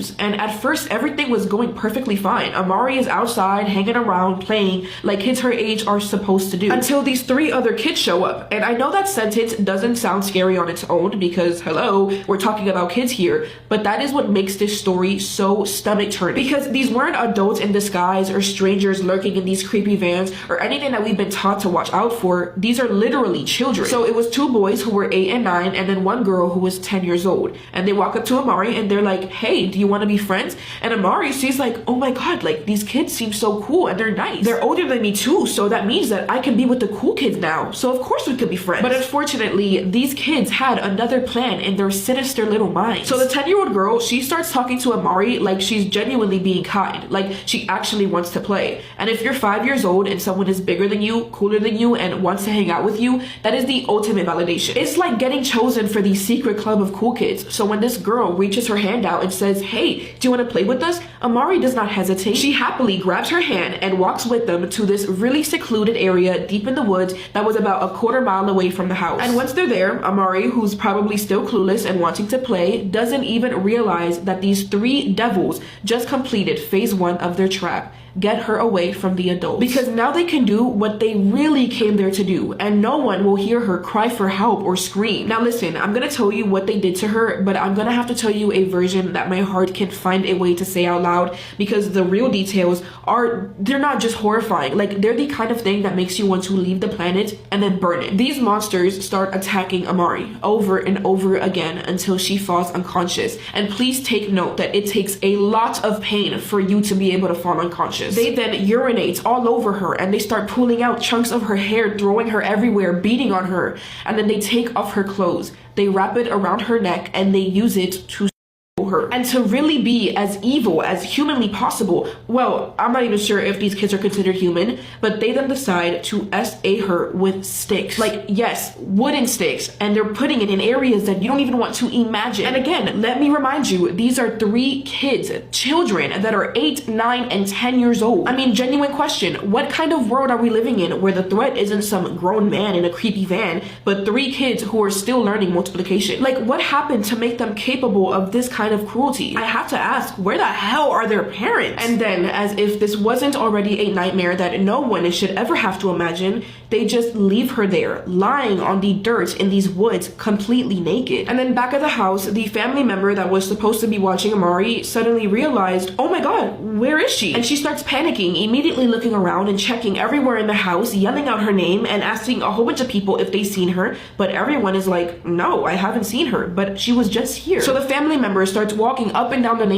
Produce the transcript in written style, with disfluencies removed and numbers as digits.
games. And at first, everything was going perfectly fine. Amari is outside, hanging around, playing like kids her age are supposed to do. Until these 3 other kids show up. And I know that sentence doesn't sound scary on its own because, hello, we're talking about kids here. But that is what makes this story so stomach-turning. Because these weren't adults in disguise or strangers lurking in these creepy vans or anything that we've been taught to watch out for. These are literally children. So it was 2 boys who were 8 and 9 and then 1 girl who was 10 years old. And they walk up to Amari and they're like, hey, do you want to be friends? And Amari, she's like, oh my god, like these kids seem so cool and they're nice. They're older than me too, so that means that I can be with the cool kids now. So of course we could be friends. But unfortunately, these kids had another plan in their sinister little minds. So the 10-year-old girl, she starts talking to Amari like she's genuinely being kind, like she actually wants to play. And if you're 5 years old and someone is bigger than you, cooler than you, and wants to hang out with you, that is the ultimate validation. It's like getting chosen for the secret club of cool kids. So when this girl reaches her hand out and says, hey, do you want to play with us? Amari does not hesitate. She happily grabs her hand and walks with them to this really secluded area deep in the woods that was about a quarter mile away from the house. And once they're there, Amari, who's probably still clueless and wanting to play, doesn't even realize that these 3 devils just completed phase 1 of their trap. Get her away from the adults. Because now they can do what they really came there to do, and no one will hear her cry for help or scream. Now listen, I'm gonna tell you what they did to her, but I'm gonna have to tell you a version that my heart can find a way to say out loud, because the real details they're not just horrifying, like they're the kind of thing that makes you want to leave the planet and then burn it. These monsters start attacking Amari over and over again until she falls unconscious. And please take note that it takes a lot of pain for you to be able to fall unconscious. They then urinate all over her and they start pulling out chunks of her hair, throwing her everywhere, beating on her. And then they take off her clothes. They wrap it around her neck and they use it to her. And to really be as evil as humanly possible, well, I'm not even sure if these kids are considered human, but they then decide to SA her with sticks. Like, yes, wooden sticks, and they're putting it in areas that you don't even want to imagine. And again, let me remind you, these are 3 kids, children that are 8, 9, and 10 years old. I mean, genuine question, what kind of world are we living in where the threat isn't some grown man in a creepy van, but 3 kids who are still learning multiplication? Like, what happened to make them capable of this kind of cruelty? I have to ask, where the hell are their parents? And then, as if this wasn't already a nightmare that no one should ever have to imagine, they just leave her there, lying on the dirt in these woods, completely naked. And then back at the house, the family member that was supposed to be watching Amari suddenly realized, oh my god, where is she? And she starts panicking, immediately looking around and checking everywhere in the house, yelling out her name and asking a whole bunch of people if they've seen her, but everyone is like, no, I haven't seen her, but she was just here. So the family member starts walking up and down the neighborhood